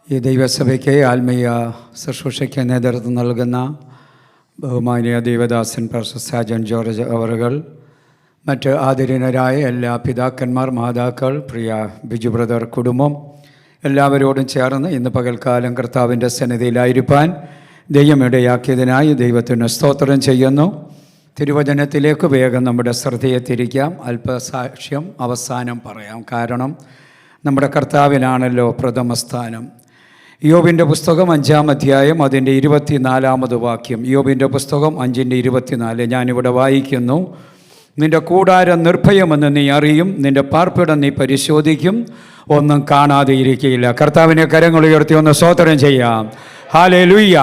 ഈ ദൈവസഭയ്ക്ക് ആത്മീയ ശുശ്രൂഷയ്ക്ക് നേതൃത്വം നൽകുന്ന ബഹുമാനീയ ദൈവദാസൻ പ്രൊഫസർ ജോൺ ജോർജ് അവറുകൾ, മറ്റ് ആദരണീയരായ എല്ലാ പിതാക്കന്മാർ, മാതാക്കൾ, പ്രിയ ബിജു ബ്രദർ കുടുംബം എല്ലാവരോടും ചേർന്ന് ഇന്ന് പകൽക്കാലം കർത്താവിൻ്റെ സന്നിധിയിലായിരിക്കാൻ ദൈവം ഇടയാക്കിയതിനായി ദൈവത്തിന് സ്തോത്രം ചെയ്യുന്നു. തിരുവചനത്തിലേക്ക് വേഗം നമ്മുടെ ശ്രദ്ധയെ തിരിക്കാം. അല്പസാക്ഷ്യം അവസാനം പറയാം. കാരണം നമ്മുടെ കർത്താവിനാണല്ലോ പ്രഥമസ്ഥാനം. യോബിൻ്റെ പുസ്തകം 5-ാം അധ്യായം അതിൻ്റെ 24-ാമത് വാക്യം. യോബിൻ്റെ പുസ്തകം 5:24 ഞാനിവിടെ വായിക്കുന്നു. നിൻ്റെ കൂടാരം നിർഭയമെന്ന് നീ അറിയും, നിൻ്റെ പാർപ്പിടം നീ പരിശോധിക്കും, ഒന്നും കാണാതെ ഇരിക്കുകയില്ല. കർത്താവിനെ കരങ്ങൾ ഉയർത്തി ഒന്ന് സ്തോത്രം ചെയ്യാം. ഹല്ലേലൂയ.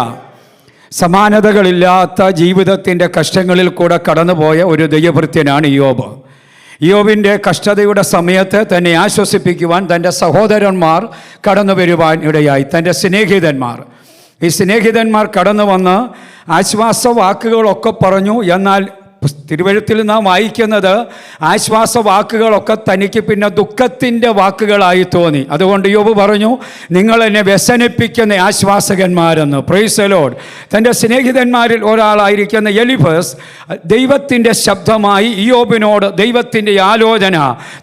സമാനതകളില്ലാത്ത ജീവിതത്തിൻ്റെ കഷ്ടങ്ങളിൽ കൂടെ കടന്നുപോയ ഒരു ദൈവഭൃത്യനാണ് യോബ്. യോബിൻ്റെ കഷ്ടതയുടെ സമയത്ത് തന്നെ ആശ്വസിപ്പിക്കുവാൻ തൻ്റെ സഹോദരന്മാർ കടന്നു വരുവാൻ ഇടയായി. തൻ്റെ ഈ സ്നേഹിതന്മാർ കടന്നു വന്ന് ആശ്വാസവാക്കുകളൊക്കെ പറഞ്ഞു. എന്നാൽ തിരുവഴുത്തിൽ നാം വായിക്കുന്നത് ആശ്വാസവാക്കുകളൊക്കെ തനിക്ക് പിന്നെ ദുഃഖത്തിൻ്റെ വാക്കുകളായി തോന്നി. അതുകൊണ്ട് യോബ് പറഞ്ഞു, നിങ്ങൾ എന്നെ വ്യസനിപ്പിക്കുന്ന ആശ്വാസകന്മാരെന്ന്. Praise the lord. തൻ്റെ സ്നേഹിതന്മാരിൽ ഒരാളായിരിക്കുന്ന എലിഫസ് ദൈവത്തിൻ്റെ ശബ്ദമായി യോബിനോട് ദൈവത്തിൻ്റെ ആലോചന,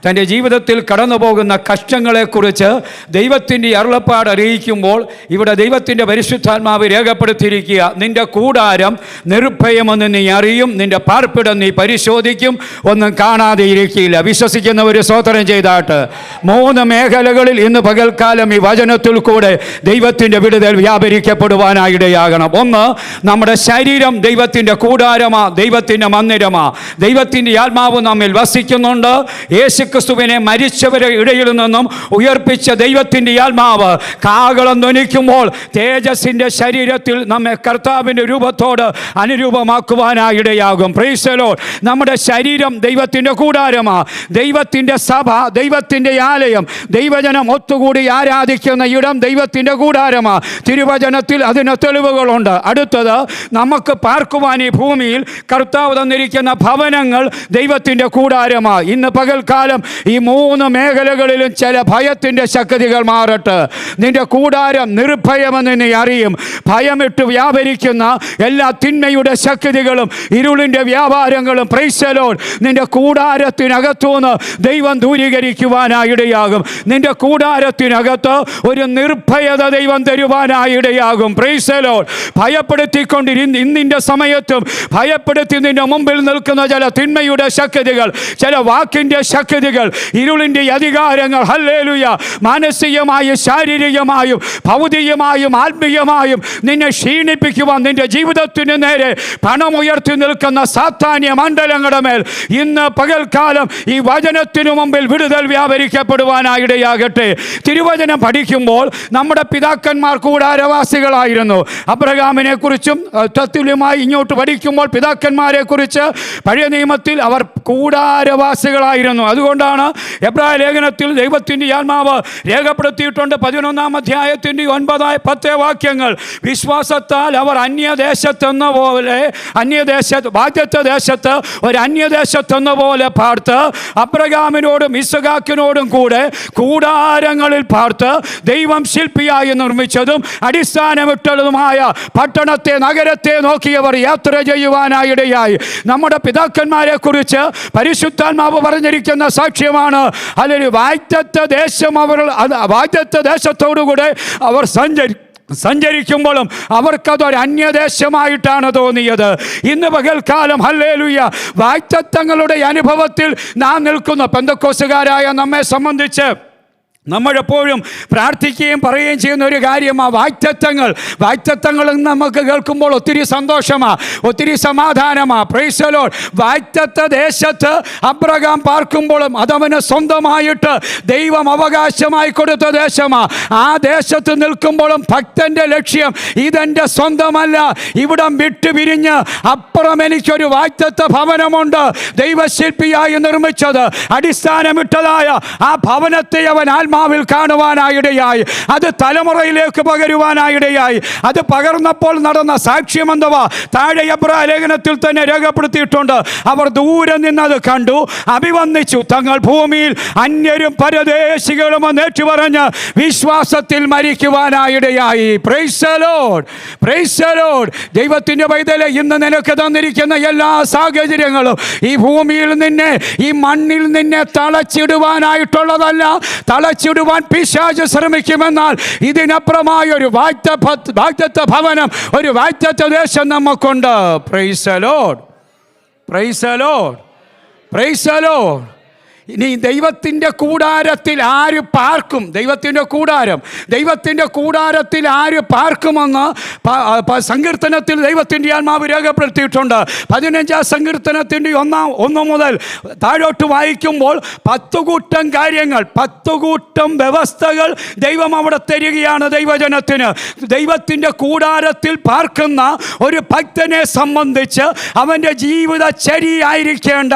തൻ്റെ ജീവിതത്തിൽ കടന്നു പോകുന്ന കഷ്ടങ്ങളെക്കുറിച്ച് ദൈവത്തിൻ്റെ അരുളപ്പാട് അറിയിക്കുമ്പോൾ ഇവിടെ ദൈവത്തിൻ്റെ പരിശുദ്ധാത്മാവ് രേഖപ്പെടുത്തിയിരിക്കുക, നിൻ്റെ കൂടാരം നിർഭയമെന്ന് നീ അറിയും, നിൻ്റെ പാർപ്പിടം നീ പരിശോധിക്കും, ഒന്നും കാണാതെ ഇരിക്കില്ല. വിശ്വസിക്കുന്നവർ സ്തോത്രം ചെയ്താട്ട് 3 മേഖലകളിൽ ഇന്ന് പകൽക്കാലം ഈ വചനത്തിൽ കൂടെ ദൈവത്തിൻ്റെ വിടുതൽ വ്യാപരിക്കപ്പെടുവാനായിടയാകണം. ഒന്ന്, നമ്മുടെ ശരീരം ദൈവത്തിൻ്റെ കൂടാരമാ, ദൈവത്തിൻ്റെ മന്ദിരമാ. ദൈവത്തിൻ്റെ ആത്മാവ് നമ്മിൽ വസിക്കുന്നുണ്ട്. യേശുക്രിസ്തുവിനെ മരിച്ചവരുടെ ഇടയിൽ നിന്നും ഉയർപ്പിച്ച ദൈവത്തിൻ്റെ ആത്മാവ് കാഹളം ധ്വനിക്കുമ്പോൾ തേജസ്സിൻ്റെ ശരീരത്തിൽ നമ്മെ കർത്താവിൻ്റെ രൂപത്തോട് അനുരൂപമാക്കുവാനായിടയാകും. Praise the lord. നമ്മുടെ ശരീരം ദൈവത്തിൻ്റെ കൂടാരമാ, ദൈവത്തിൻ്റെ സഭ, ദൈവത്തിൻ്റെ ആലയം, ദൈവജനം ഒത്തുകൂടി ആരാധിക്കുന്ന ഇടം ദൈവത്തിൻ്റെ കൂടാരമാ. തിരുവചനത്തിൽ അതിന് തെളിവുകളുണ്ട്. അടുത്തത്, നമുക്ക് പാർക്കുവാൻ ഈ ഭൂമിയിൽ കർത്താവ് തന്നിരിക്കുന്ന ഭവനങ്ങൾ ദൈവത്തിൻ്റെ കൂടാരമാ. ഇന്ന് പകൽക്കാലം ഈ 3 മേഖലകളിലും ചില ഭയത്തിൻ്റെ ശക്തികൾ മാറട്ടെ. നിന്റെ കൂടാരം നിർഭയമെന്ന് നീ അറിയും. ഭയമിട്ട് വ്യാപരിക്കുന്ന എല്ലാ തിന്മയുടെ ശക്തികളും ഇരുളിൻ്റെ വ്യാപാരങ്ങളും പ്രൈസ് ദി ലോർഡ് നിന്റെ കൂടാരത്തിനകത്തുനിന്ന് ദൈവം ദൂരീകരിക്കുവാനായിടയാകും. നിന്റെ കൂടാരത്തിനകത്ത് ഒരു നിർഭയത ദൈവം തരുവാനായിടയാകും. Price the Lord. ഇന്നിൻ്റെ സമയത്തും ഭയപ്പെടുത്തി നിന്റെ മുമ്പിൽ നിൽക്കുന്ന ചില തിന്മയുടെ ശക്തികൾ, ചില വാക്കിൻ്റെ ശക്തികൾ, ഇരുളിൻ്റെ അധികാരങ്ങൾ, ഹല്ലേലൂയ, മാനസികമായും ശാരീരികമായും ഭൗതികമായും ആത്മീയമായും നിന്നെ ക്ഷീണിപ്പിക്കുവാൻ നിന്റെ ജീവിതത്തിന് നേരെ പണമുയർത്തി നിൽക്കുന്ന സാത്താന്യ മണ്ഡലങ്ങളുടെ മേൽ ഇന്ന് പകൽക്കാലം ഈ വചനത്തിനു മുമ്പിൽ വിടുതൽ വ്യാപരിക്കപ്പെടുവാനായിടയാകട്ടെ. തിരുവചനം പഠിക്കുമ്പോൾ നമ്മുടെ പിതാക്കന്മാർ കൂടാരവാസികളായിരുന്നു. അബ്രഹാമിനെ കുറിച്ചും തത്തുല്യമായി ഇങ്ങോട്ട് പഠിക്കുമ്പോൾ പിതാക്കന്മാരെ കുറിച്ച് പഴയ നിയമത്തിൽ അവർ കൂടാരവാസികളായിരുന്നു. അതുകൊണ്ടാണ് എബ്രായ ലേഖനത്തിൽ ദൈവത്തിൻ്റെ ആത്മാവ് രേഖപ്പെടുത്തിയിട്ടുണ്ട്. 11-ാം അധ്യായത്തിൻ്റെ 9-10 വാക്യങ്ങൾ. വിശ്വാസത്താൽ അവർ അന്യദേശത്തെന്ന പോലെ വാഗ്ദത്ത ദേശത്ത് ഒരു അന്യദേശത്തെന്ന പോലെ പാർത്ത് അബ്രഹാമിനോടും ഇസ്ഹാക്കിനോടും കൂടെ കൂടാരങ്ങളിൽ പാർത്ത് ദൈവം ശില്പിയായി നിർമ്മിച്ചതും അടിസ്ഥാനമിട്ടതുമായ പട്ടണത്തെ, നഗരത്തെ നോക്കിയവർ യാത്ര ചെയ്യുവാനായിടയായി. നമ്മുടെ പിതാക്കന്മാരെ കുറിച്ച് പരിശുദ്ധാത്മാവ് പറഞ്ഞിരിക്കുന്ന സാക്ഷ്യമാണ്. അല്ലെങ്കിൽ വാഗ്ദത്ത ദേശത്തോടുകൂടെ അവർ സഞ്ചരിക്കുമ്പോഴും അവർക്കതൊരു അന്യദേശമായിട്ടാണ് തോന്നിയത്. ഇന്ന് പകൽക്കാലം ഹല്ലേലൂയ വാഗ്ദത്തങ്ങളുടെ അനുഭവത്തിൽ നാം നിൽക്കുന്ന പെന്തക്കോസ്തുകാരായ നമ്മെ സംബന്ധിച്ച് നമ്മളെപ്പോഴും പ്രാർത്ഥിക്കുകയും പറയുകയും ചെയ്യുന്ന ഒരു കാര്യമാണ് വാഗ്ദത്തങ്ങൾ നമുക്ക് കേൾക്കുമ്പോൾ ഒത്തിരി സന്തോഷമാണ്, ഒത്തിരി സമാധാനമാണ്. Price the Lord. വാഗ്ദത്ത ദേശത്ത് അബ്രഹാം പാർക്കുമ്പോഴും അതവന് സ്വന്തമായിട്ട് ദൈവം അവകാശമായി കൊടുത്ത ദേശമാണ്. ആ ദേശത്ത് നിൽക്കുമ്പോഴും ഭക്തൻ്റെ ലക്ഷ്യം ഇതെൻ്റെ സ്വന്തമല്ല, ഇവിടം വിട്ടുപിരിഞ്ഞ് അപ്പുറം എനിക്കൊരു വാഗ്ദത്ത ഭവനമുണ്ട്, ദൈവശില്പിയായി നിർമ്മിച്ചത്, അടിസ്ഥാനമിട്ടതായ ആ ഭവനത്തെ അവൻ ആത്മാ ആത്മാവിൽ കാണുവാനായിടയായി. അത് തലമുറയിലേക്ക് പകരുവാനായിടയായി. അത് പകർന്നപ്പോൾ നടന്ന സാക്ഷ്യമെന്തവാ താഴെ എബ്രായ ലേഖനത്തിൽ തന്നെ രേഖപ്പെടുത്തിയിട്ടുണ്ട്. അവർ ദൂരെ നിന്നത് കണ്ടു, അഭിവന്ദിച്ചു. തങ്ങൾ ഭൂമിയിൽ അന്യരും പരദേശികളും ഏറ്റുപറഞ്ഞ് വിശ്വാസത്തിൽ മരിക്കുവാനായിടയായി. Praise the lord, praise the lord. ദൈവത്തിൻ്റെ പൈതലെ, ഇന്ന് നിനക്ക് തന്നിരിക്കുന്ന എല്ലാ സാഹചര്യങ്ങളും ഈ ഭൂമിയിൽ നിന്നെ, ഈ മണ്ണിൽ നിന്നെ തളച്ചിടുവാനായിട്ടുള്ളതല്ല. തളച്ചിടുവാൻ പിശാച് ശ്രമിക്കുമെന്നാൽ ഇതിനപ്പുറമായ ഒരു വാഗ്ദത്ത ഭവനം, ഒരു വാഗ്ദത്ത ദേശം നമുക്കുണ്ട്. Price the lord, praise the lord, praise the lord. ഇനി ദൈവത്തിൻ്റെ കൂടാരത്തിൽ ആര് പാർക്കും? ദൈവത്തിൻ്റെ കൂടാരത്തിൽ ആര് പാർക്കുമെന്ന് സങ്കീർത്തനത്തിൽ ദൈവത്തിൻ്റെ ആത്മാവ് രേഖപ്പെടുത്തിയിട്ടുണ്ട്. 15-ാം സങ്കീർത്തനത്തിൻ്റെ 1 മുതൽ താഴോട്ട് വായിക്കുമ്പോൾ 10 കൂട്ടം കാര്യങ്ങൾ, 10 കൂട്ടം വ്യവസ്ഥകൾ ദൈവം അവിടെ തരികയാണ് ദൈവജനത്തിന്. ദൈവത്തിൻ്റെ കൂടാരത്തിൽ പാർക്കുന്ന ഒരു ഭക്തനെ സംബന്ധിച്ച് അവൻ്റെ ജീവിതചര്യയായിരിക്കേണ്ട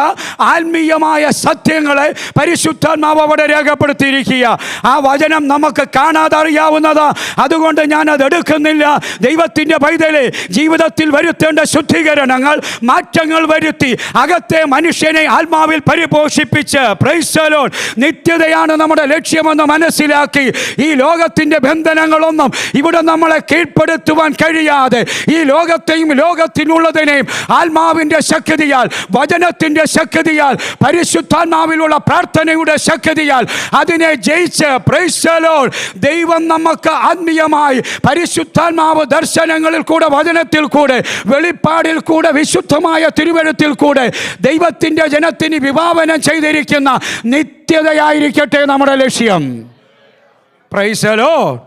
ആത്മീയമായ സത്യങ്ങളെ പരിശുദ്ധാത്മാവ് അവിടെ രേഖപ്പെടുത്തിയിരിക്കുക. ആ വചനം നമുക്ക് കാണാതെ അറിയാവുന്നതാ. അതുകൊണ്ട് ഞാനത് എടുക്കുന്നില്ല. ദൈവത്തിൻ്റെ പൈതലെ, ജീവിതത്തിൽ വരുത്തേണ്ട ശുദ്ധീകരണങ്ങൾ, മാറ്റങ്ങൾ വരുത്തി അകത്തെ മനുഷ്യനെ ആത്മാവിൽ പരിപോഷിപ്പിച്ച്, പ്രൈസ് ദി ലോർഡ്, നിത്യതയാണ് നമ്മുടെ ലക്ഷ്യമെന്ന് മനസ്സിലാക്കി ഈ ലോകത്തിൻ്റെ ബന്ധനങ്ങളൊന്നും ഇവിടെ നമ്മളെ കീഴ്പ്പെടുത്തുവാൻ കഴിയാതെ ഈ ലോകത്തെയും ലോകത്തിനുള്ളതിനെയും ആത്മാവിൻ്റെ ശക്തിയാൽ, വചനത്തിൻ്റെ ശക്തിയാൽ, പരിശുദ്ധാത്മാവിലുള്ള പ്രാർത്ഥനയുടെ ശക്തിയാൽ അതിനെ ജയിച്ച്, പ്രൈസ് ദി ലോർഡ്, ദൈവം നമുക്ക് ആത്മീയമായി പരിശുദ്ധാത്മാവ് ദർശനങ്ങളിൽ കൂടെ, വചനത്തിൽ കൂടെ, വെളിപ്പാടിൽ കൂടെ, വിശുദ്ധമായ തിരുവെഴുത്തിൽ കൂടെ ദൈവത്തിൻ്റെ ജനത്തിന് വിഭാവനം ചെയ്തിരിക്കുന്ന നിത്യതയായിരിക്കട്ടെ നമ്മുടെ ലക്ഷ്യം. Price the lord,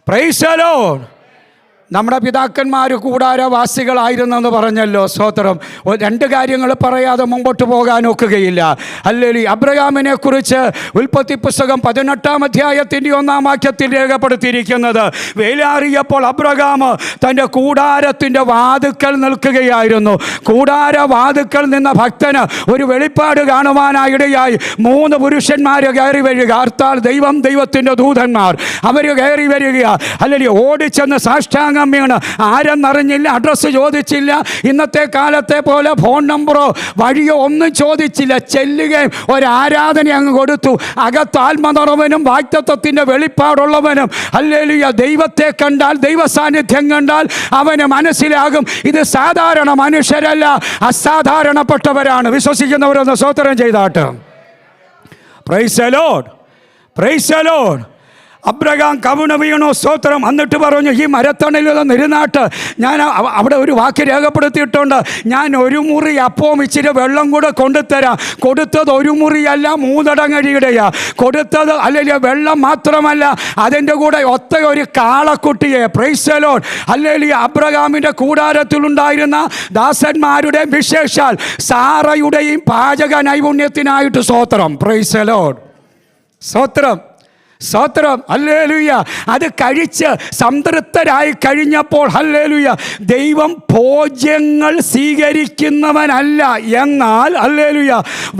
praise the lord. നമ്മുടെ പിതാക്കന്മാർ കൂടാരവാസികളായിരുന്നെന്ന് പറഞ്ഞല്ലോ. സ്തോത്രം. 2 കാര്യങ്ങൾ പറയാതെ മുമ്പോട്ട് പോകാൻ ഒക്കുകയില്ല. ഹല്ലേലൂയ. അബ്രഹാമിനെ കുറിച്ച് ഉൽപ്പത്തി പുസ്തകം 18-ാം അധ്യായത്തിൻ്റെ 1-ാം വാക്യത്തിൽ രേഖപ്പെടുത്തിയിരിക്കുന്നത്, വേലാറിയപ്പോൾ അബ്രഹാം തൻ്റെ കൂടാരത്തിൻ്റെ വാതുക്കൽ നിൽക്കുകയായിരുന്നു. കൂടാരവാതുക്കൽ നിന്ന ഭക്തന് ഒരു വെളിപ്പാട് കാണുവാനായിടയായി. 3 പുരുഷന്മാർ കയറി വരിക, അർത്ഥാൽ ദൈവത്തിൻ്റെ ദൂതന്മാർ. അവർ കയറി വരിക. അല്ലെങ്കിൽ ഓടിച്ചെന്ന് സാഷ്ടാംഗം വീണ്, ആരെന്നറിഞ്ഞില്ല, അഡ്രസ്സ് ചോദിച്ചില്ല, ഇന്നത്തെ കാലത്തെ പോലെ ഫോൺ നമ്പറോ വഴിയോ ഒന്നും ചോദിച്ചില്ല. ചെല്ലുകയും ഒരാരാധന അങ്ങ് കൊടുത്തു. അകത്ത് ആത്മനിറവനും വാഗ്ദത്തത്തിൻ്റെ വെളിപ്പാടുള്ളവനും, ഹല്ലേലൂയ, ദൈവത്തെ കണ്ടാൽ, ദൈവ സാന്നിധ്യം കണ്ടാൽ അവന് മനസ്സിലാകും ഇത് സാധാരണ മനുഷ്യരല്ല, അസാധാരണപ്പെട്ടവരാണ്. വിശ്വസിക്കുന്നവരൊന്ന് സ്തോത്രം ചെയ്താട്ട്. Praise the lord, praise the lord. Abraham കവിണ് വീണു. സ്തോത്രം. എന്നിട്ട് പറഞ്ഞു, ഈ മരത്തണലിലൊന്ന് ഇരുന്നാട്ട് ഞാൻ അവിടെ ഒരു വാക്ക് രേഖപ്പെടുത്തിയിട്ടുണ്ട്, ഞാൻ 1 മുറി അപ്പവും ഇച്ചിരി വെള്ളം കൂടെ കൊണ്ടുതരാം. കൊടുത്തത് 1 മുറിയല്ല, 3 അടങ്ങഴിയുടെയാ കൊടുത്തത്. അല്ലെങ്കിൽ വെള്ളം മാത്രമല്ല, അതിൻ്റെ കൂടെ ഒത്ത ഒരു കാളക്കുട്ടിയെ. Praise the lord, hallelujah. അബ്രഹാമിൻ്റെ കൂടാരത്തിലുണ്ടായിരുന്ന ദാസന്മാരുടെ വിശേഷാൽ സാറയുടെയും പാചക നൈപുണ്യത്തിനായിട്ട് സ്തോത്രം. പ്രൈസ് ദി ലോർഡ്, സ്തോത്രം, സ്തോത്രം. ഹല്ലേലൂയ. അത് കഴിച്ച് സംതൃപ്തരായി കഴിഞ്ഞപ്പോൾ, ഹല്ലേലൂയ, ദൈവം ഭോജ്യങ്ങൾ സ്വീകരിക്കുന്നവനല്ല, എന്നാൽ ഹല്ലേലൂയ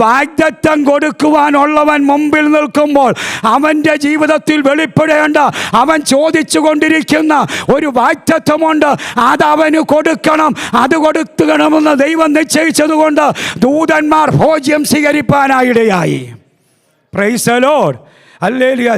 വാഗ്ദത്തം കൊടുക്കുവാനുള്ളവൻ മുമ്പിൽ നിൽക്കുമ്പോൾ അവൻ്റെ ജീവിതത്തിൽ വെളിപ്പെടേണ്ട, അവൻ ചോദിച്ചു കൊണ്ടിരിക്കുന്ന ഒരു വാഗ്ദത്തമുണ്ട്. അതവന് കൊടുക്കണം. അത് കൊടുക്കണമെന്ന് ദൈവം നിശ്ചയിച്ചതുകൊണ്ട് ദൂതന്മാർ ഭോജ്യം സ്വീകരിപ്പാനായിടയായി. Praise the lord, hallelujah.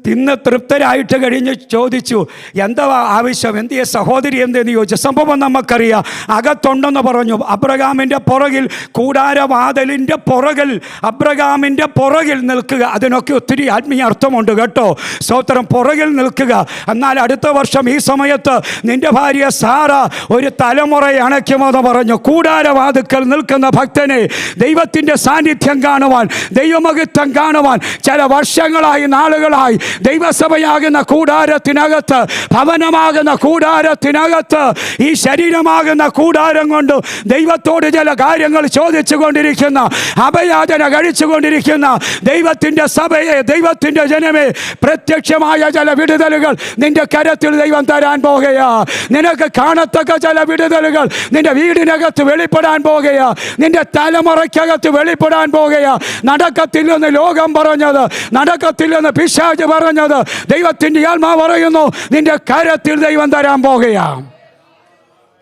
തിന്ന് തൃപ്തരായിട്ട് കഴിഞ്ഞ് ചോദിച്ചു, എന്താ ആവശ്യം, എന്തിയെ സഹോദരി എന്തെന്ന് ചോദിച്ചു. സംഭവം നമുക്കറിയാം. അകത്തുണ്ടെന്ന് പറഞ്ഞു. അബ്രഹാമിൻ്റെ പുറകിൽ, കൂടാരവാതിലിൻ്റെ പുറകിൽ, അബ്രഹാമിൻ്റെ പുറകിൽ നിൽക്കുക. അതിനൊക്കെ ഒത്തിരി ആത്മീയ അർത്ഥമുണ്ട് കേട്ടോ. സ്തോത്രം. പുറകിൽ നിൽക്കുക. എന്നാൽ അടുത്ത വർഷം ഈ സമയത്ത് നിൻ്റെ ഭാര്യ സാറ ഒരു തലമുറയെ അണയ്ക്കുമെന്ന് പറഞ്ഞു. കൂടാരവാതുക്കൽ നിൽക്കുന്ന ഭക്തനെ ദൈവത്തിൻ്റെ സാന്നിധ്യം കാണുവാൻ, ദൈവമഹത്വം കാണുവാൻ ചില വർഷങ്ങളായി, നാളുകളായി വിടുതലിനായി ദൈവസഭയാകുന്ന കൂടാരത്തിനകത്ത്, ഭവനമാകുന്ന കൂടാരത്തിനകത്ത്, ഈ ശരീരമാകുന്ന കൂടാരം കൊണ്ട് ദൈവത്തോട് ചില കാര്യങ്ങൾ ചോദിച്ചു കൊണ്ടിരിക്കുന്ന, അഭയാചന കഴിച്ചുകൊണ്ടിരിക്കുന്ന ദൈവത്തിൻ്റെ സഭയെ, ദൈവത്തിൻ്റെ ജനമേ, പ്രത്യക്ഷമായ ചില വിടുതലുകൾ നിന്റെ കരത്തിൽ ദൈവം തരാൻ പോകുകയാ. നിനക്ക് കാണത്തക്ക ചില വിടുതലുകൾ നിന്റെ വീടിനകത്ത് വെളിപ്പെടാൻ പോകുകയാ. നിന്റെ തലമുറയ്ക്കകത്ത് വെളിപ്പെടാൻ പോകുകയാ. നടക്കത്തില്ലെന്ന് ലോകം പറഞ്ഞത്, നടക്കത്തില്ലെന്ന് പിശാച് പറഞ്ഞത്, ദൈവത്തിൻ്റെ ആത്മാവ് പറയുന്നു നിന്റെ കരത്തിൽ ദൈവം തരാൻ പോകുകയാ.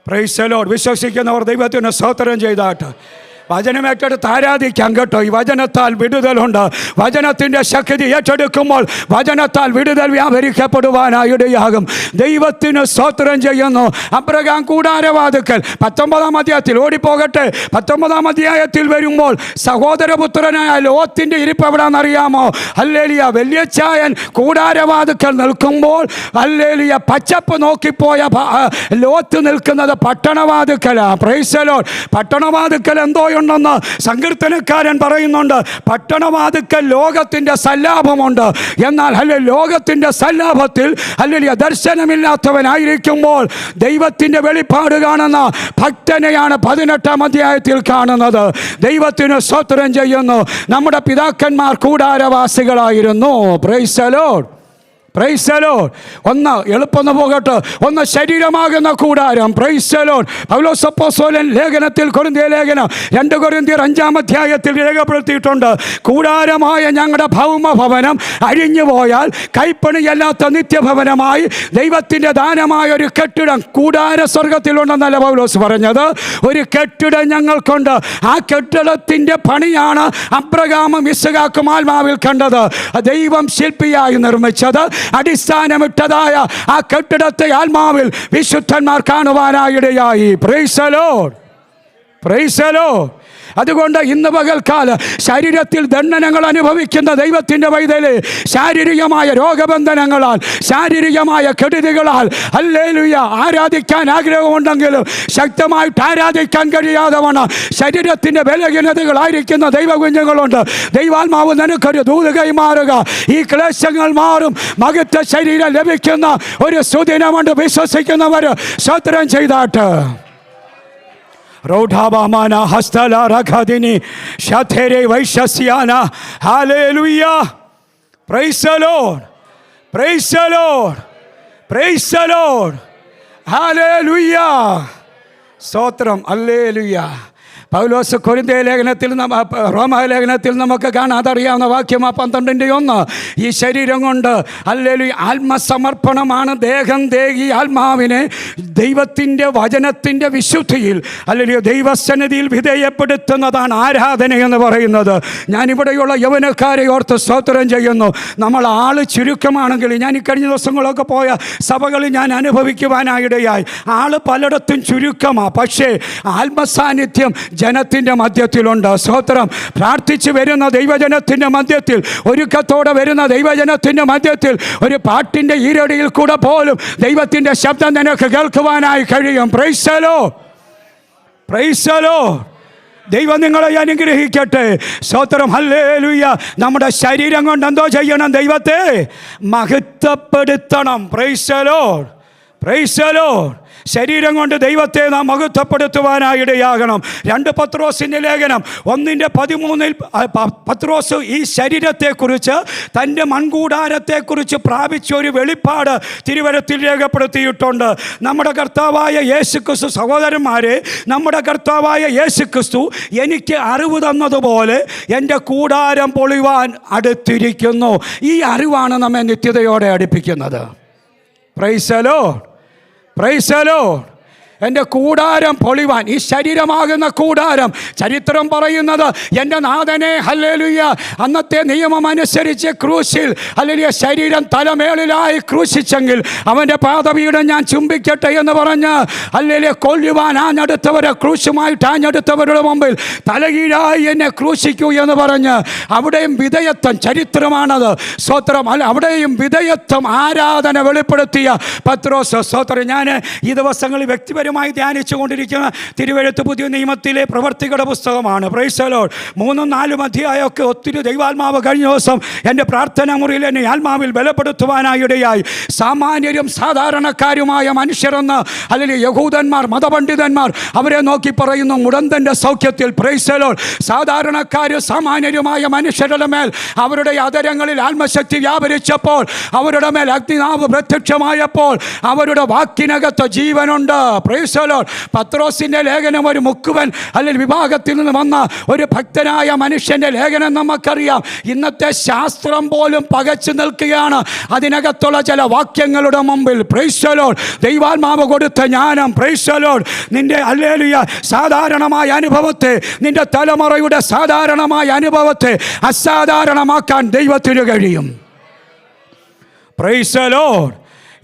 Praise the Lord. വിശ്വസിക്കുന്നവർ ദൈവത്തിന് സ്തോത്രം ചെയ്താട്ട് വചനം ഏറ്റെടുത്ത് ആരാധിക്കാം കേട്ടോ. ഈ വചനത്താൽ വിടുതലുണ്ട്. വചനത്തിൻ്റെ ശക്തി ഏറ്റെടുക്കുമ്പോൾ വചനത്താൽ വിടുതൽ വ്യാപരിക്കപ്പെടുവാനായിടയാകും. ദൈവത്തിന് സ്തോത്രം ചെയ്യുന്നു. അബ്രഹാം കൂടാരവാതിക്കൽ 19-ാം അധ്യായത്തിൽ ഓടിപ്പോകട്ടെ. 19-ാം അധ്യായത്തിൽ വരുമ്പോൾ സഹോദരപുത്രനായ ലോത്തിന്റെ ഇരിപ്പ് എവിടാന്നറിയാമോ? ഹല്ലേലൂയ. വലിയച്ചായൻ കൂടാരവാതിക്കൽ നിൽക്കുമ്പോൾ ഹല്ലേലൂയ പച്ചപ്പ് നോക്കിപ്പോയ ലോത്ത് നിൽക്കുന്നത് പട്ടണവാതിക്കലാ. Praise the lord. പട്ടണവാതിക്കൽ എന്തോ െന്ന് സങ്കീർത്തനക്കാരൻ പറയുന്നുണ്ട്. പട്ടണവാതിക്കൽ ലോകത്തിന്റെ സല്ലാപമുണ്ട്. എന്നാൽ ലോകത്തിന്റെ സല്ലാപത്തിൽ ദർശനമില്ലാത്തവനായിരിക്കുമ്പോൾ ദൈവത്തിന്റെ വെളിപ്പാട് കാണുന്ന ഭക്തനെയാണ് 18-ാം അധ്യായത്തിൽ കാണുന്നത്. ദൈവത്തിന് സ്തോത്രം ചെയ്യുന്നു. നമ്മുടെ പിതാക്കന്മാർ കൂടാരവാസികളായിരുന്നു. Praise the lord. Praise the lord. ഒന്ന് എളുപ്പം പോകട്ടെ. ഒന്ന് ശരീരമാകുന്ന കൂടാരം. Price the Lord. പൗലോസ് അപ്പോസ്തലൻ ലേഖനത്തിൽ, കൊരിന്ത്യർ ലേഖനം 2 കൊരിന്ത്യർ 5-ാം അധ്യായത്തിൽ രേഖപ്പെടുത്തിയിട്ടുണ്ട്. കൂടാരമായ ഞങ്ങളുടെ ഭൗമഭവനം അഴിഞ്ഞു പോയാൽ കൈപ്പണിയല്ലാത്ത നിത്യഭവനമായി ദൈവത്തിൻ്റെ ദാനമായ ഒരു കെട്ടിടം കൂടാര സ്വർഗത്തിലുണ്ടെന്നല്ല പൗലോസ് പറഞ്ഞത്. ഒരു കെട്ടിടം ഞങ്ങൾക്കുണ്ട്. ആ കെട്ടിടത്തിൻ്റെ പണിയാണ് അബ്രഹാമും ഇസ്ഹാക്കും ആത്മാവിൽ കണ്ടത്. ദൈവം ശില്പിയായി നിർമ്മിച്ചത്, അടിസ്ഥാനമിട്ടതായ ആ കെട്ടിടത്തെ ആത്മാവിൽ വിശുദ്ധന്മാർ കാണുവാനായിടയായി. Praise the lord. Praise the lord. അതുകൊണ്ട് ഇന്ന് പകൽക്കാലം ശരീരത്തിൽ ദണ്ഡനങ്ങൾ അനുഭവിക്കുന്ന ദൈവത്തിൻ്റെ പൈതലേ, ശാരീരികമായ രോഗബന്ധനങ്ങളാൽ, ശാരീരികമായ കെടുതികളാൽ ഹല്ലേലൂയ ആരാധിക്കാൻ ആഗ്രഹമുണ്ടെങ്കിലും ശക്തമായിട്ട് ആരാധിക്കാൻ കഴിയാതെ വണ്ണം ശരീരത്തിൻ്റെ ബലഹീനതകളായിരിക്കുന്ന ദൈവകുഞ്ഞുങ്ങളുണ്ട്. ദൈവാത്മാവ് നിനക്കൊരു ദൂത് കൈമാറുക. ഈ ക്ലേശങ്ങൾ മാറും. മഹത്വ ശരീരം ലഭിക്കുന്ന ഒരു സുദിനമുണ്ട്. വിശ്വസിക്കുന്നവർ സ്തോത്രം ചെയ്താട്ട്. റോഡാബാമാന ഹസ്തല റഖദിനി ശതേരെ വൈശസ്യാന. Hallelujah. Praise the lord. Praise the lord. Praise the lord. Hallelujah. സ്തോത്രം. ഹല്ലേലൂയ. പൗലോസ് കൊരിന്ത്യർ ലേഖനത്തിൽ, റോമാലേഖനത്തിൽ നമുക്ക് കാണാതറിയാവുന്ന വാക്യം 12:1. ഈ ശരീരം കൊണ്ട് ഹല്ലേലൂയ ആത്മസമർപ്പണമാണ്. ദേഹം ദേഹി ആത്മാവിനെ ദൈവത്തിൻ്റെ വചനത്തിൻ്റെ വിശുദ്ധിയിൽ ഹല്ലേലൂയ ദൈവസന്നിധിയിൽ വിധേയപ്പെടുത്തുന്നതാണ് ആരാധന എന്ന് പറയുന്നത്. ഞാനിവിടെയുള്ള യൗവനക്കാരെ ഓർത്ത് സ്തോത്രം ചെയ്യുന്നു. നമ്മൾ ആള് ചുരുക്കമാണെങ്കിൽ, ഞാൻ ഈ കഴിഞ്ഞ ദിവസങ്ങളൊക്കെ പോയ സഭകളിൽ ഞാൻ അനുഭവിക്കുവാനായിടയായി. ആള് പലയിടത്തും ചുരുക്കമാണ്, പക്ഷേ ആത്മസാന്നിധ്യം ജനത്തിൻ്റെ മധ്യത്തിലുണ്ട്. സ്തോത്രം. പ്രാർത്ഥിച്ചു വരുന്ന ദൈവജനത്തിൻ്റെ മധ്യത്തിൽ, ഒരുക്കത്തോടെ വരുന്ന ദൈവജനത്തിൻ്റെ മധ്യത്തിൽ ഒരു പാട്ടിൻ്റെ ഈരടിയിൽ കൂടെ പോലും ദൈവത്തിൻ്റെ ശബ്ദം നിനക്ക് കേൾക്കുവാനായി കഴിയും. Price the lord. Praise the Lord. ദൈവം നിങ്ങളെ അനുഗ്രഹിക്കട്ടെ. സ്തോത്രം. ഹല്ലേലൂയ. നമ്മുടെ ശരീരം കൊണ്ട് എന്തോ ചെയ്യണം? ദൈവത്തെ മഹത്വപ്പെടുത്തണം. Praise the lord. Praise the lord. ശരീരം കൊണ്ട് ദൈവത്തെ നാം മഹത്വപ്പെടുത്തുവാനായിടയാകണം. 2 പത്രോസിൻ്റെ ലേഖനം 1:13 പത്രോസ് ഈ ശരീരത്തെക്കുറിച്ച്, തൻ്റെ മൺകൂടാരത്തെക്കുറിച്ച് പ്രാപിച്ച ഒരു വെളിപ്പാട് തിരുവചനത്തിൽ രേഖപ്പെടുത്തിയിട്ടുണ്ട്. നമ്മുടെ കർത്താവായ യേശുക്രിസ്തു, സഹോദരന്മാരെ, നമ്മുടെ കർത്താവായ യേശുക്രിസ്തു എനിക്ക് അറിവ് തന്നതുപോലെ എൻ്റെ കൂടാരം പൊളിവാൻ അടുത്തിരിക്കുന്നു. ഈ അറിവാണ് നമ്മെ നിത്യതയോടെ അടുപ്പിക്കുന്നത്. Praise the lord. Praise the lord. എൻ്റെ കൂടാരം പൊളിവാൻ, ഈ ശരീരമാകുന്ന കൂടാരം, ചരിത്രം പറയുന്നത് എൻ്റെ നാഥനെ ഹല്ലേലൂയ അന്നത്തെ നിയമം അനുസരിച്ച് ക്രൂശിൽ ഹല്ലേലൂയ ശരീരം തലമേളിലായി ക്രൂശിച്ചെങ്കിൽ അവൻ്റെ പാദപീഠം ഞാൻ ചുംബിക്കട്ടെ എന്ന് പറഞ്ഞ് ഹല്ലേലൂയ കൊല്ലുവാൻ ആഞ്ഞെടുത്തവരെ, ക്രൂശുമായിട്ട് ആഞ്ഞെടുത്തവരുടെ മുമ്പിൽ തലകീഴായി എന്നെ ക്രൂശിക്കൂ എന്ന് പറഞ്ഞ് അവിടെയും വിധേയത്വം, ചരിത്രമാണത്. സ്തോത്രം. അവിടെയും വിധേയത്വം, ആരാധന വെളിപ്പെടുത്തിയ പത്രോസ്. സ്തോത്രം. ഞാൻ ഈ ദിവസങ്ങളിൽ വ്യക്തിപരം കൂടുതലുമായി ധ്യാനിച്ചു കൊണ്ടിരിക്കുന്ന തിരുവെഴുത്ത് പുതിയ നിയമത്തിലെ പ്രവർത്തികളുടെ പുസ്തകമാണ്. Price the Lord. 3-4 അധ്യായമൊക്കെ ഒത്തിരി ദൈവാത്മാവ് കഴിഞ്ഞ ദിവസം എൻ്റെ പ്രാർത്ഥനാ മുറിയിൽ എന്നെ ആത്മാവിൽ ബലപ്പെടുത്തുവാനായിടയായി. സാമാന്യരും സാധാരണക്കാരുമായ മനുഷ്യരെന്ന് അല്ലെങ്കിൽ യഹൂദന്മാർ, മതപണ്ഡിതന്മാർ അവരെ നോക്കി പറയുന്നു മുടന്തൻ്റെ സൗഖ്യത്തിൽ. Praise the lord. സാധാരണക്കാരും സാമാന്യരുമായ മനുഷ്യരുടെ മേൽ അവരുടെ അതരങ്ങളിൽ ആത്മശക്തി വ്യാപരിച്ചപ്പോൾ, അവരുടെ മേൽ അഗ്നിനാവ് പ്രത്യക്ഷമായപ്പോൾ അവരുടെ വാക്കിനകത്ത് ജീവനുണ്ട്. Price the Lord. പത്രോസിൻ്റെ ലേഖനം ഒരു മുക്കുവൻ അല്ലെങ്കിൽ വിഭാഗത്തിൽ നിന്ന് വന്ന ഒരു ഭക്തനായ മനുഷ്യൻ്റെ ലേഖനം നമുക്കറിയാം. ഇന്നത്തെ ശാസ്ത്രം പോലും പകച്ചു നിൽക്കുകയാണ് അതിനകത്തുള്ള ചില വാക്യങ്ങളുടെ മുമ്പിൽ. Price the Lord. ദൈവാത്മാവ് കൊടുത്ത ജ്ഞാനം. Price the Lord. നിന്റെ ഹല്ലേലൂയ സാധാരണമായ അനുഭവത്തെ, നിന്റെ തലമുറയുടെ സാധാരണമായ അനുഭവത്തെ അസാധാരണമാക്കാൻ ദൈവത്തിന് കഴിയും. Price the lord.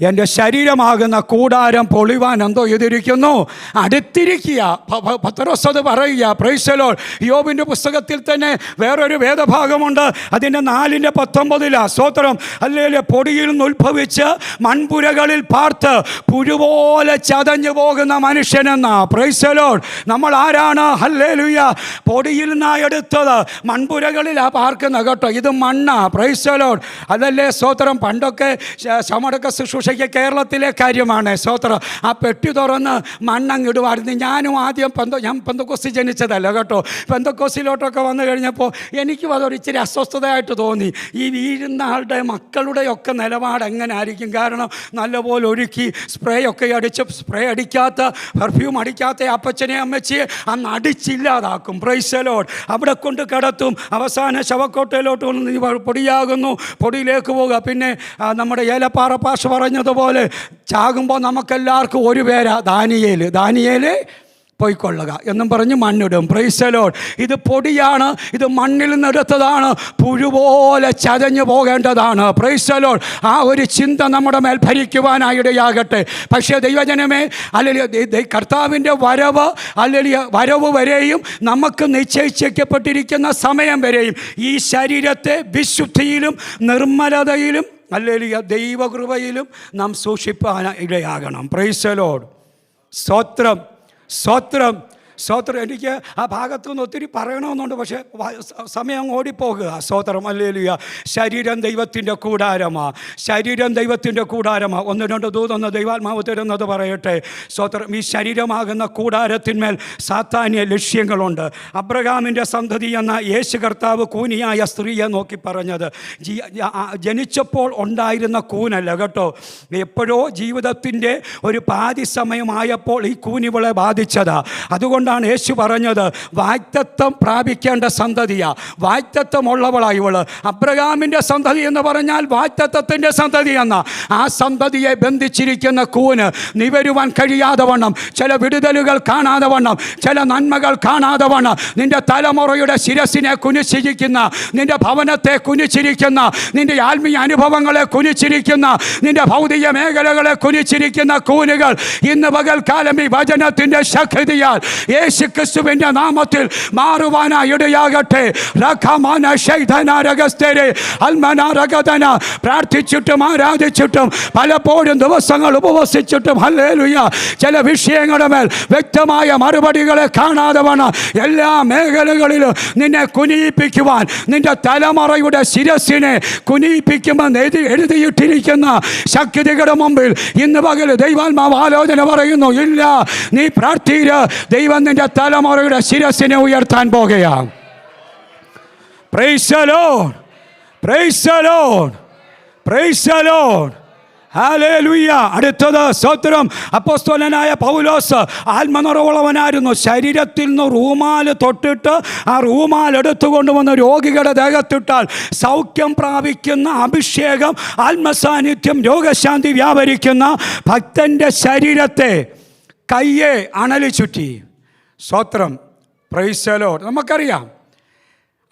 എൻ്റെ ശരീരമാകുന്ന കൂടാരം പൊളിവാൻ എന്തോ ചെയ്തിരിക്കുന്നു, അടുത്തിരിക്കുക. പത്രോസ് അത് പറയുക. Praise the lord. യോബിൻ്റെ പുസ്തകത്തിൽ തന്നെ വേറൊരു വേദഭാഗമുണ്ട്. അതിൻ്റെ 4:19 സ്തോത്രം. അല്ലെങ്കിൽ പൊടിയിൽ നിന്ന് ഉത്ഭവിച്ച് മൺപുരകളിൽ പാർത്ത് പുഴുപോലെ ചതഞ്ഞു പോകുന്ന മനുഷ്യനെന്ന. Price the Lord. നമ്മൾ ആരാണ്? ഹല്ലേലൂയ. പൊടിയിൽ നിന്നാണ് എടുത്തത്, മൺപുരകളിലാണ് പാർക്കുന്ന കേട്ടോ. ഇത് മണ്ണ. Price the Lord. അതല്ലേ സ്തോത്രം. പണ്ടൊക്കെ ശമടക്ക ശുശ്രൂഷ കേരളത്തിലെ കാര്യമാണ്. സ്തോത്രം. ആ പെട്ടി തുറന്ന് മണ്ണങ്ങിടുമായിരുന്നു. ഞാനും ആദ്യം ഞാൻ പെന്തക്കോസ്തി ജനിച്ചതല്ല കേട്ടോ. പെന്തക്കോസ്തിലോട്ടൊക്കെ വന്നു കഴിഞ്ഞപ്പോൾ എനിക്കും അതൊരു ഇച്ചിരി അസ്വസ്ഥതയായിട്ട് തോന്നി. ഈ വീഴുന്ന ആളുടെ മക്കളുടെയൊക്കെ നിലപാട് എങ്ങനെ ആയിരിക്കും? കാരണം നല്ലപോലെ ഒരുക്കി സ്പ്രേ ഒക്കെ അടിച്ച്, സ്പ്രേ അടിക്കാത്ത, പെർഫ്യൂം അടിക്കാത്ത അപ്പച്ചനെ അമ്മച്ചിയെ അന്ന് അടിച്ചില്ലാതാക്കും. Price the Lord. അവിടെ കൊണ്ട് കിടത്തും. അവസാന ശവക്കോട്ടയിലോട്ട് കൊണ്ട് പൊടിയാകുന്നു, പൊടിയിലേക്ക് പോവുക. പിന്നെ നമ്മുടെ ഏലപ്പാറ പാഷ പറഞ്ഞതുപോലെ ചാകുമ്പോൾ നമുക്കെല്ലാവർക്കും ഒരു പേരാ, ദാനിയേൽ പോയിക്കൊള്ളുക എന്നും പറഞ്ഞ് മണ്ണിടും. Price the Lord. ഇത് പൊടിയാണ്, ഇത് മണ്ണിൽ നിന്നെടുത്തതാണ്, പുഴുപോലെ ചതഞ്ഞു പോകേണ്ടതാണ്. Price the Lord. ആ ഒരു ചിന്ത നമ്മുടെ മേൽ ഭരിക്കുവാനായിടയാകട്ടെ. പക്ഷേ ദൈവജനമേ, അല്ലെങ്കിൽ കർത്താവിൻ്റെ വരവ് വരെയും നമുക്ക് നിശ്ചയിക്കപ്പെട്ടിരിക്കുന്ന സമയം വരെയും ഈ ശരീരത്തെ വിശുദ്ധിയിലും നിർമ്മലതയിലും ഹല്ലേലൂയ ദൈവകൃപയിലും നാം സൂക്ഷിപ്പാൻ ഇടയാകണം. Praise the lord. സ്തോത്രം, സ്തോത്രം, സ്തോത്രം. എനിക്ക് ആ ഭാഗത്തു നിന്ന് ഒത്തിരി പറയണമെന്നുണ്ട്, പക്ഷേ സമയം ഓടിപ്പോകുക. സ്തോത്രം. ഹല്ലേലൂയ. ശരീരം ദൈവത്തിൻ്റെ കൂടാരമാണ്. ശരീരം ദൈവത്തിൻ്റെ കൂടാരമാണ്. 1-2 ദൂതൊന്ന് ദൈവാത്മാവ് തരുന്നത് പറയട്ടെ. സ്തോത്രം. ഈ ശരീരമാകുന്ന കൂടാരത്തിന്മേൽ സാത്താന്യ ലക്ഷ്യങ്ങളുണ്ട്. അബ്രഹാമിൻ്റെ സന്തതി എന്ന യേശു കർത്താവ് കൂനിയായ സ്ത്രീയെ നോക്കി പറഞ്ഞത് ജനിച്ചപ്പോൾ ഉണ്ടായിരുന്ന കൂനല്ല കേട്ടോ. എപ്പോഴോ ജീവിതത്തിൻ്റെ ഒരു പാതി സമയമായപ്പോൾ ഈ കൂനിവളെ ബാധിച്ചതാ. അതുകൊണ്ട് യേശു പറഞ്ഞത് വാഗ്ദത്തം പ്രാപിക്കേണ്ട സന്തതിയാ, വാഗ്ദത്തമുള്ളവളായി ഇവള്. അബ്രഹാമിൻ്റെ സന്തതി എന്ന് പറഞ്ഞാൽ വാഗ്ദത്തത്തിൻ്റെ സന്തതി എന്ന ആ സന്തതിയെ ബന്ധിച്ചിരിക്കുന്ന കൂന് നിവരുവാൻ കഴിയാതെ വണ്ണം, ചില വിടുതലുകൾ കാണാതെ വണ്ണം, ചില നന്മകൾ കാണാതെ വണ്ണം നിന്റെ തലമുറയുടെ ശിരസിനെ കുനിച്ചിരിക്കുന്ന, നിന്റെ ഭവനത്തെ കുനിച്ചിരിക്കുന്ന, നിന്റെ ആത്മീയ അനുഭവങ്ങളെ കുനിച്ചിരിക്കുന്ന, നിന്റെ ഭൗതിക മേഖലകളെ കുനിച്ചിരിക്കുന്ന കൂനുകൾ ഇന്ന് പകൽക്കാലം ഈ വചനത്തിൻ്റെ ശക്തിയാൽ യേശുക്രിസ്തുവിന്റെ നാമത്തിൽ മാറുവാനായിടയാകട്ടെ. പ്രാർത്ഥിച്ചിട്ടും ആരാധിച്ചിട്ടും പലപ്പോഴും ദിവസങ്ങൾ ഉപവസിച്ചിട്ടും ഹല്ലേലൂയ ചില വിഷയങ്ങളുടെ മേൽ വ്യക്തമായ മറുപടികളെ കാണാതെ വേണം എല്ലാ മേഖലകളിലും നിന്നെ കുനിയിപ്പിക്കുവാൻ, നിന്റെ തലമുറയുടെ ശിരസിനെ കുനിയിപ്പിക്കുമെന്ന് എഴുതിയിട്ടിരിക്കുന്ന ശക്തികളുടെ മുമ്പിൽ ഇന്ന് പകൽ ദൈവാത്മാവ് ആലോചന പറയുന്നു. ഇല്ല, നീ പ്രാർത്ഥിയില്ല, ദൈവം നിന്റെ തലമുറയുടെ ശിരസിനെ ഉയർത്താൻ പോകുകയാണ്. Price the lord, praise the lord, praise the lord. Hallelujah. അടുത്തത് സ്തോത്രം. അപ്പോസ്തലനായ പൗലോസ് ആത്മനിറവുള്ളവനായിരുന്നു. ശരീരത്തിൽ നിന്ന് റൂമാൽ തൊട്ടിട്ട് ആ റൂമാൽ എടുത്തുകൊണ്ടുവന്ന് രോഗികളുടെ ദേഹത്തിട്ടാൽ സൗഖ്യം പ്രാപിക്കുന്ന അഭിഷേകം, ആത്മസാന്നിധ്യം, രോഗശാന്തി വ്യാപരിക്കുന്ന ഭക്തൻ്റെ ശരീരത്തെ കയ്യെ അണലി ചുറ്റി. സ്തോത്രം. Price the Lord. നമുക്കറിയാം